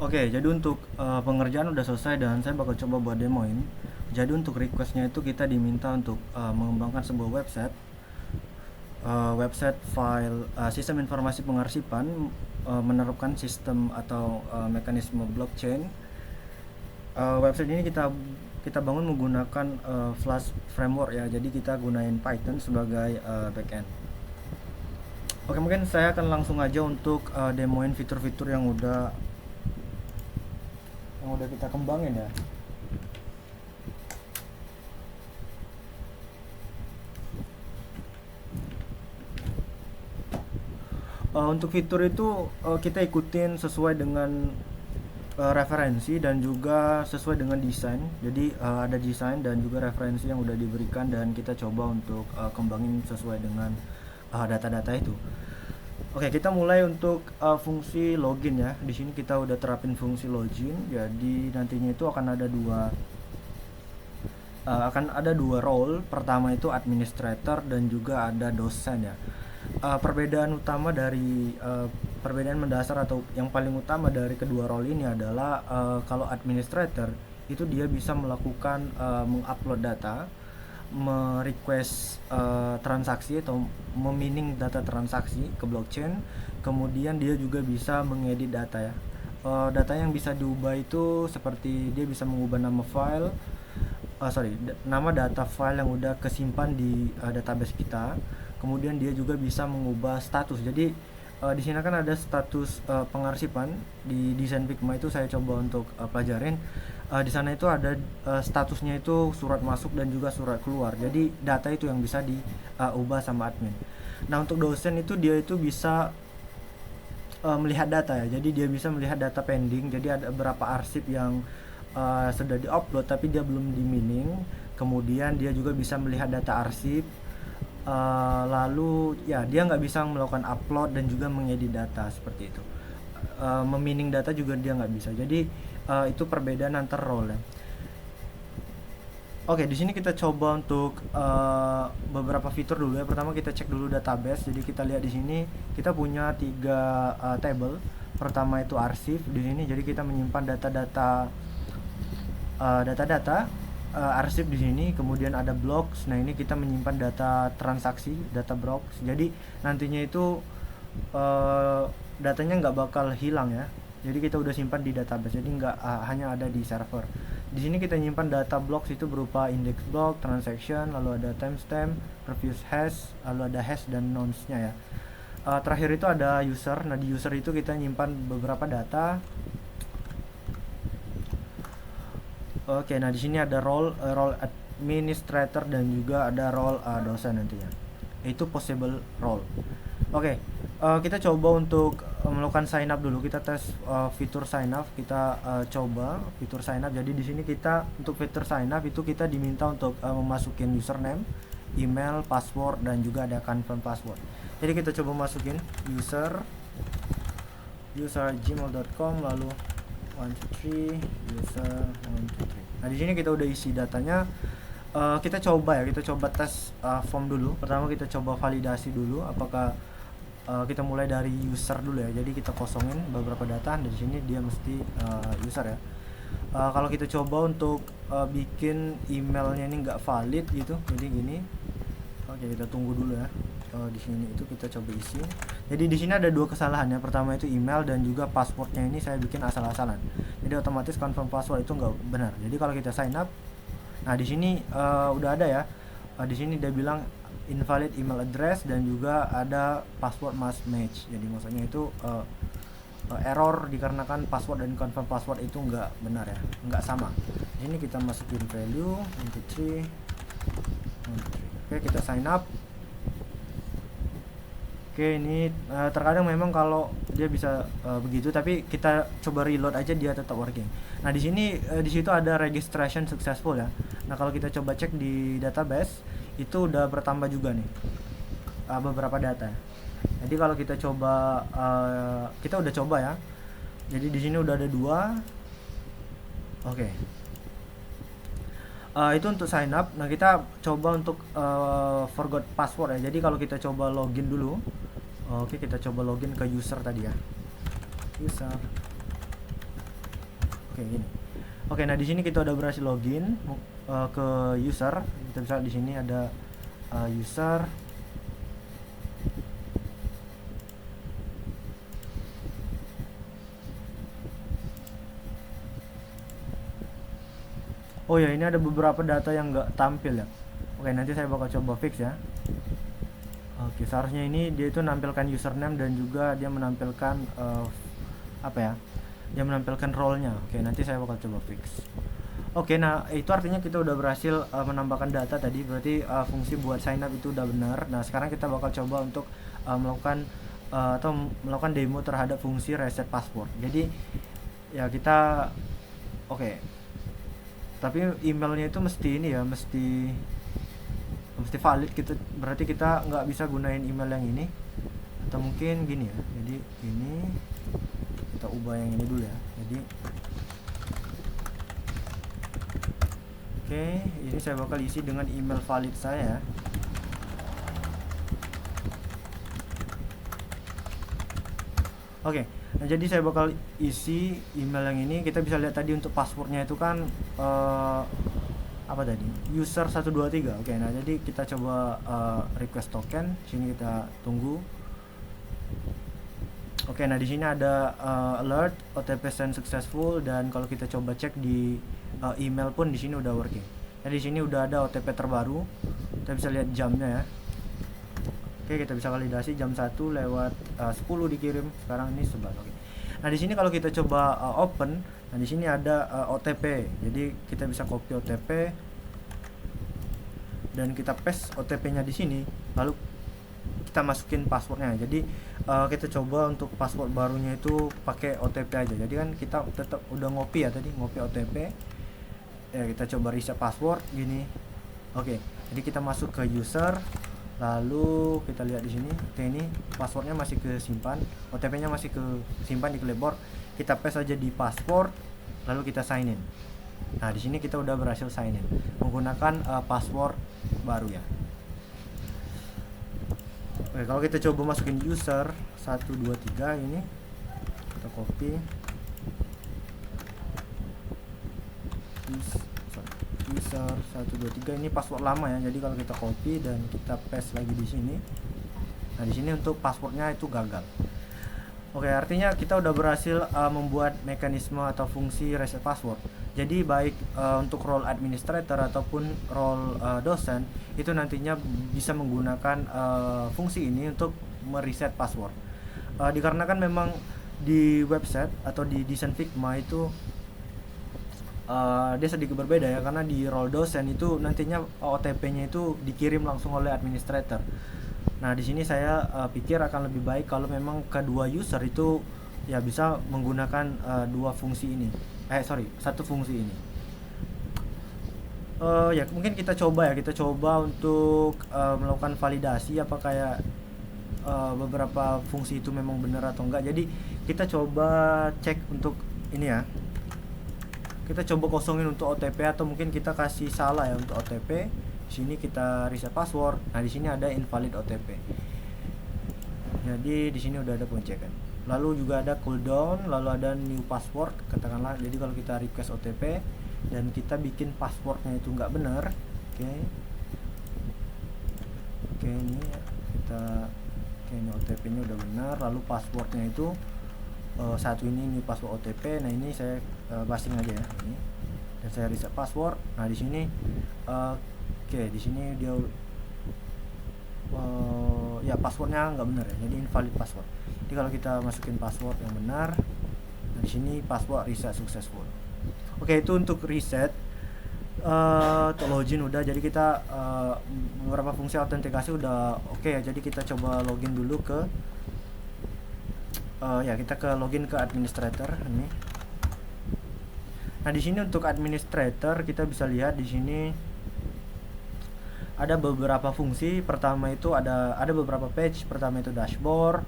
Oke, jadi untuk pengerjaan udah selesai dan saya bakal coba buat demoin. Jadi untuk requestnya itu kita diminta untuk mengembangkan sebuah website file sistem informasi pengarsipan, menerapkan sistem atau mekanisme blockchain. Website ini kita bangun menggunakan Flash framework ya. Jadi kita gunain Python sebagai backend. Oke, mungkin saya akan langsung aja untuk demoin fitur-fitur yang udah kita kembangin ya. Untuk fitur itu kita ikutin sesuai dengan referensi dan juga sesuai dengan desain. Jadi ada desain dan juga referensi yang udah diberikan dan kita coba untuk kembangin sesuai dengan data-data itu. Oke, kita mulai untuk fungsi login ya. Di sini kita udah terapin fungsi login. Jadi nantinya itu akan ada dua role. Pertama itu administrator dan juga ada dosen ya. Perbedaan mendasar atau yang paling utama dari kedua role ini adalah kalau administrator itu dia bisa melakukan mengupload data, merequest transaksi atau memining data transaksi ke blockchain. Kemudian dia juga bisa mengedit data ya. Data yang bisa diubah itu seperti dia bisa mengubah nama data file yang udah kesimpan di database kita. Kemudian dia juga bisa mengubah status. Jadi di sini kan ada status pengarsipan di desain Figma, itu saya coba untuk pelajarin. Di sana itu ada statusnya itu surat masuk dan juga surat keluar. Jadi data itu yang bisa diubah sama admin. Nah, untuk dosen itu dia itu bisa melihat data ya. Jadi dia bisa melihat data pending. Jadi ada beberapa arsip yang sudah diupload tapi dia belum di mining. Kemudian dia juga bisa melihat data arsip. Lalu ya dia nggak bisa melakukan upload dan juga mengedit data seperti itu. Memining data juga dia nggak bisa. Jadi itu perbedaan antar role ya. Oke, di sini kita coba untuk beberapa fitur dulu ya. Pertama kita cek dulu database. Jadi kita lihat di sini kita punya 3 table. Pertama itu arsip di sini. Jadi kita menyimpan data-data arsip di sini. Kemudian ada blocks. Nah, ini kita menyimpan data transaksi, data blocks. Jadi nantinya itu datanya nggak bakal hilang ya. Jadi kita udah simpan di database. Jadi nggak hanya ada di server. Di sini kita nyimpan data blocks itu berupa index block, transaction, lalu ada timestamp, previous hash, lalu ada hash dan nonce-nya ya. Terakhir itu ada user. Nah, di user itu kita nyimpan beberapa data. Oke, nah di sini ada role administrator dan juga ada role dosen nantinya. Itu possible role. Oke, kita coba untuk melakukan sign up dulu. Kita tes fitur sign up. Kita coba fitur sign up. Jadi di sini kita untuk fitur sign up itu kita diminta untuk memasukin username, email, password dan juga ada confirm password. Jadi kita coba masukin user gmail.com lalu 123 user 123. Nah, di sini kita udah isi datanya. Kita coba tes form dulu. Pertama kita coba validasi dulu apakah kita mulai dari user dulu ya. Jadi kita kosongin beberapa data. Dari sini dia mesti user ya. Kalau kita coba untuk bikin emailnya ini nggak valid gitu, jadi gini. Oke, kita tunggu dulu ya. Di sini itu kita coba isi. Jadi di sini ada 2 kesalahan ya. Pertama itu email dan juga passwordnya ini saya bikin asal-asalan. Jadi otomatis confirm password itu nggak benar. Jadi kalau kita sign up, nah di sini udah ada ya. Di sini dia bilang invalid email address dan juga ada password must match. Jadi maksudnya itu error dikarenakan password dan confirm password itu nggak benar ya, nggak sama. Ini kita masukin value 123. Oke, kita sign up. Oke, ini terkadang memang kalau dia bisa begitu, tapi kita coba reload aja dia tetap working. Nah, di sini di situ ada registration successful ya. Nah, kalau kita coba cek di database itu udah bertambah juga nih beberapa data. Jadi kalau kita coba kita udah coba ya. Jadi di sini udah ada 2. Oke. Itu untuk sign up. Nah, kita coba untuk forgot password ya. Jadi kalau kita coba login dulu. Oke, kita coba login ke user tadi ya. User. Oke, gini. Oke, nah di sini kita udah berhasil login ke user. Kita bisa di sini ada user. Oh ya, ini ada beberapa data yang nggak tampil ya. Oke, nanti saya bakal coba fix ya. Oke, seharusnya ini dia itu menampilkan username dan juga dia menampilkan apa ya? Dia menampilkan role-nya. Oke, nanti saya bakal coba fix. Oke, nah itu artinya kita udah berhasil menambahkan data tadi, berarti fungsi buat sign up itu udah benar. Nah, sekarang kita bakal coba untuk melakukan atau melakukan demo terhadap fungsi reset password. Jadi ya kita oke. Tapi emailnya itu mesti ini ya, mesti valid gitu. Berarti kita nggak bisa gunain email yang ini. Atau mungkin gini ya. Jadi ini kita ubah yang ini dulu ya. Jadi oke, ini saya bakal isi dengan email valid saya. Oke, nah jadi saya bakal isi email yang ini. Kita bisa lihat tadi untuk passwordnya itu kan apa tadi? User 123. Oke, nah jadi kita coba request token. Sini kita tunggu. Oke, nah di sini ada alert OTP send successful, dan kalau kita coba cek di email pun di sini udah working. Nah di sini udah ada OTP terbaru. Kita bisa lihat jamnya ya. Oke, kita bisa validasi jam 1 lewat 10 dikirim. Sekarang ini 11. Oke. Nah, di sini kalau kita coba open, nah di sini ada OTP. Jadi kita bisa copy OTP dan kita paste OTP-nya di sini. Lalu kita masukin passwordnya. Jadi kita coba untuk password barunya itu pakai OTP aja. Jadi kan kita tetap udah ngopi ya tadi, ngopi OTP. Ya, kita coba reset password gini. Oke. Jadi kita masuk ke user. Lalu kita lihat di sini, oke, ini passwordnya masih kesimpan, OTP-nya masih kesimpan di clipboard. Kita paste aja di password, lalu kita sign in. Nah, di sini kita udah berhasil sign in menggunakan password baru ya. Oke, kalau kita coba masukin user 123 ini, kita copy. User 123 ini password lama ya. Jadi kalau kita copy dan kita paste lagi di sini. Nah, di sini untuk passwordnya itu gagal. Oke, artinya kita udah berhasil membuat mekanisme atau fungsi reset password. Jadi baik untuk role administrator ataupun role dosen itu nantinya bisa menggunakan fungsi ini untuk mereset password. Dikarenakan memang di website atau di desain Figma itu dia sedikit berbeda ya, karena di role dosen itu nantinya OTP-nya itu dikirim langsung oleh administrator. Nah, di sini saya pikir akan lebih baik kalau memang kedua user itu ya bisa menggunakan dua fungsi ini. Satu fungsi ini. Ya mungkin kita coba untuk melakukan validasi apa kayak beberapa fungsi itu memang benar atau enggak. Jadi kita coba cek untuk ini ya. Kita coba kosongin untuk OTP, atau mungkin kita kasih salah ya untuk OTP. Di sini kita reset password. Nah, di sini ada invalid OTP. Jadi di sini udah ada pengecekan. Lalu juga ada cooldown, lalu ada new password katakanlah. Jadi kalau kita request OTP dan kita bikin passwordnya itu nggak benar, oke, ini ini OTP-nya udah benar, lalu passwordnya itu satu ini password OTP. Nah, ini saya basing aja ya ini, dan saya reset password. Nah, di sini di sini dia ya passwordnya nggak benar ya, jadi invalid password. Jadi kalau kita masukin password yang benar, nah di sini password reset successful. Oke, itu untuk reset. Untuk login udah, jadi kita beberapa fungsi autentikasi udah oke ya. Jadi kita coba login dulu ke kita ke login ke administrator ini. Nah, di sini untuk administrator kita bisa lihat di sini ada beberapa fungsi. Pertama itu ada beberapa page. Pertama itu dashboard.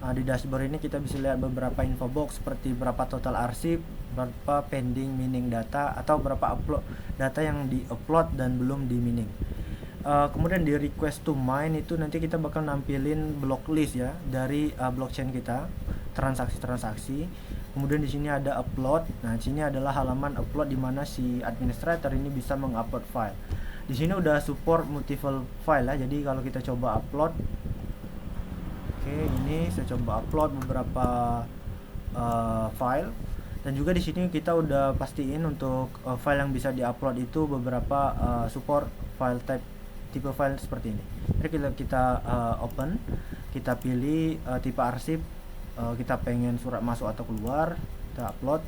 Di dashboard ini kita bisa lihat beberapa info box seperti berapa total arsip, berapa pending mining data, atau berapa upload data yang di-upload dan belum di-mining. Kemudian di request to mine itu nanti kita bakal nampilin block list ya dari blockchain kita, transaksi-transaksi. Kemudian di sini ada upload. Nah, di sini adalah halaman upload di mana si administrator ini bisa mengupload file. Di sini udah support multiple file ya. Jadi kalau kita coba upload, oke, ini saya coba upload beberapa file. Dan juga di sini kita udah pastiin untuk file yang bisa diupload itu beberapa support file type, tipe file seperti ini. Jadi kita open, kita pilih tipe arsip, kita pengen surat masuk atau keluar, kita upload.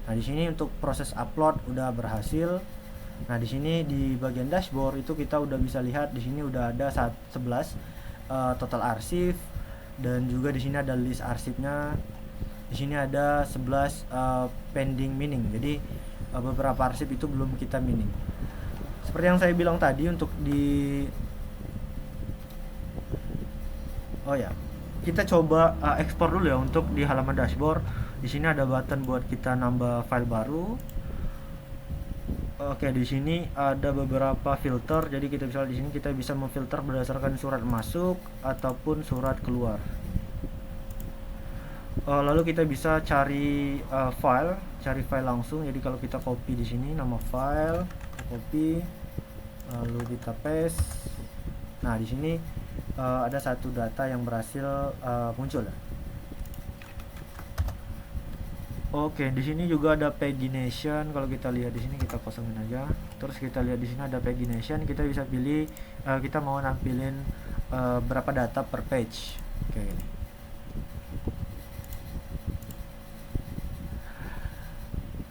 Nah, di sini untuk proses upload udah berhasil. Nah, di sini di bagian dashboard itu kita udah bisa lihat di sini udah ada 11 total arsip, dan juga di sini ada list arsipnya. Di sini ada 11 pending mining. Jadi beberapa arsip itu belum kita mining. Seperti yang saya bilang tadi, untuk di kita coba ekspor dulu ya untuk di halaman dashboard. Di sini ada button buat kita nambah file baru. Oke, di sini ada beberapa filter. Jadi kita bisa di sini kita bisa memfilter berdasarkan surat masuk ataupun surat keluar. Lalu kita bisa cari file langsung. Jadi kalau kita copy di sini nama file, copy, lalu kita paste. Nah, di sini ada satu data yang berhasil muncul ya. Oke, di sini juga ada pagination. Kalau kita lihat di sini, kita kosongin aja. Terus kita lihat di sini ada pagination. Kita bisa pilih kita mau nampilin berapa data per page. Oke, ini.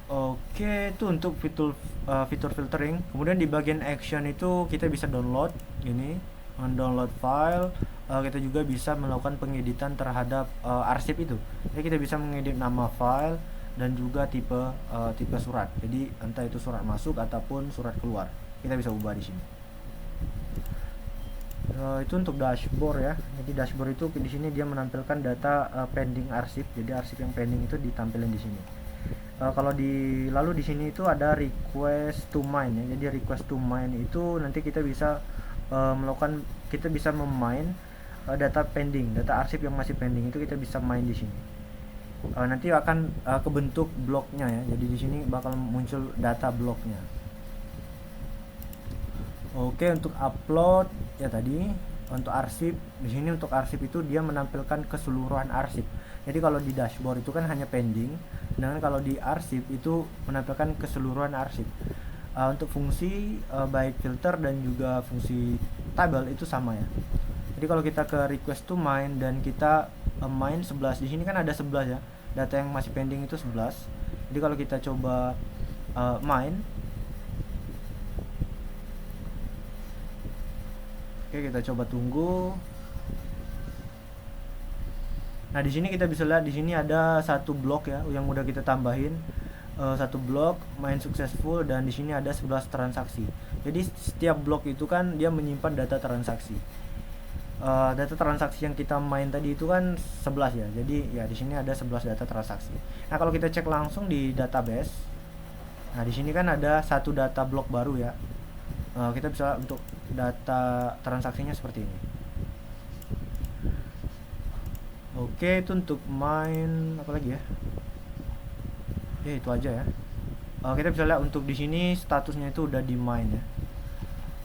Oke, itu untuk fitur filtering. Kemudian di bagian action itu kita bisa download ini, mendownload file. Kita juga bisa melakukan pengeditan terhadap arsip itu. Jadi kita bisa mengedit nama file dan juga tipe surat. Jadi entah itu surat masuk ataupun surat keluar, kita bisa ubah di sini. Itu untuk dashboard ya. Jadi dashboard itu di sini dia menampilkan data pending arsip. Jadi arsip yang pending itu ditampilkan di sini. Kalau lalu di sini itu ada request to mine ya. Jadi request to mine itu nanti kita bisa memain data pending, data arsip yang masih pending itu kita bisa main di sini. Nanti akan kebentuk bloknya ya. Jadi di sini bakal muncul data bloknya. Oke, untuk upload ya tadi untuk arsip, di sini untuk arsip itu dia menampilkan keseluruhan arsip. Jadi kalau di dashboard itu kan hanya pending, sedangkan kalau di arsip itu menampilkan keseluruhan arsip. Untuk fungsi baik filter dan juga fungsi tabel itu sama ya. Jadi kalau kita ke request to mine dan kita mine 11, di sini kan ada 11 ya. Data yang masih pending itu 11. Jadi kalau kita coba mine, oke, kita coba tunggu. Nah, di sini kita bisa lihat di sini ada satu blok ya yang udah kita tambahin. Satu blok main successful, dan di sini ada 11 transaksi. Jadi setiap blok itu kan dia menyimpan data transaksi. Data transaksi yang kita main tadi itu kan 11 ya. Jadi ya di sini ada 11 data transaksi. Nah, kalau kita cek langsung di database, nah di sini kan ada satu data blok baru ya. Kita bisa untuk data transaksinya seperti ini. Oke, itu untuk main apa lagi ya? Ya itu aja ya. Kita bisa lihat untuk di sini statusnya itu udah di mine ya.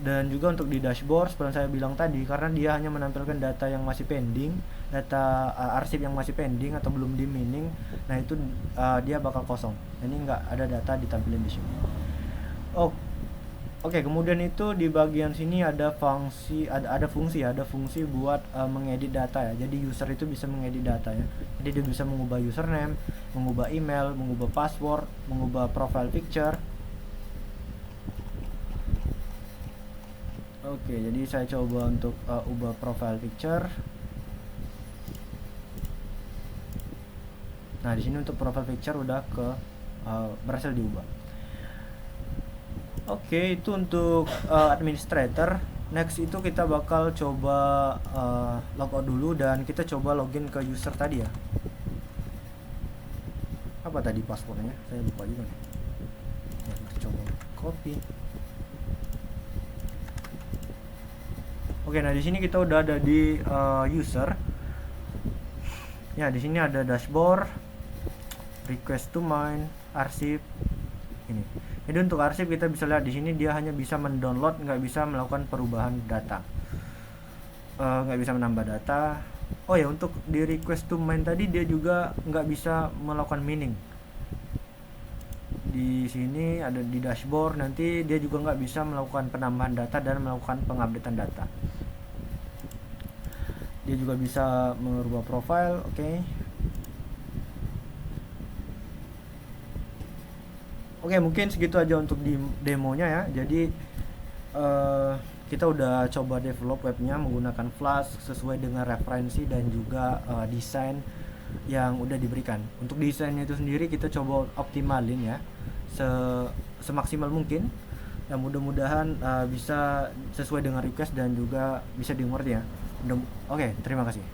Dan juga untuk di dashboard seperti yang saya bilang tadi, karena dia hanya menampilkan data yang masih pending, data arsip yang masih pending atau belum di mining, nah itu dia bakal kosong. Ini nggak ada data ditampilin di sini. Oke, kemudian itu di bagian sini ada fungsi buat mengedit data ya. Jadi user itu bisa mengedit data ya. Jadi dia bisa mengubah username, mengubah email, mengubah password, mengubah profile picture. Oke, jadi saya coba untuk ubah profile picture. Nah, di sini untuk profile picture udah berhasil diubah. Oke, itu untuk administrator. Next itu kita bakal coba logout dulu, dan kita coba login ke user tadi ya. Apa tadi passwordnya? Saya lupa juga nih. Ya, kita coba copy. Oke, nah di sini kita udah ada di user. Ya, di sini ada dashboard. request to main, arsip ini. Jadi untuk arsip kita bisa lihat di sini dia hanya bisa mendownload, nggak bisa melakukan perubahan data, nggak bisa menambah data. Oh ya, untuk di request to main tadi dia juga nggak bisa melakukan mining. Di sini ada di dashboard, nanti dia juga nggak bisa melakukan penambahan data dan melakukan pengupdatean data. Dia juga bisa merubah profile. Oke, mungkin segitu aja untuk di demonya ya. Jadi kita udah coba develop webnya menggunakan Flask sesuai dengan referensi dan juga desain yang udah diberikan. Untuk desainnya itu sendiri kita coba optimalin ya semaksimal mungkin. Ya mudah-mudahan bisa sesuai dengan request dan juga bisa dimengerti ya. Oke, terima kasih.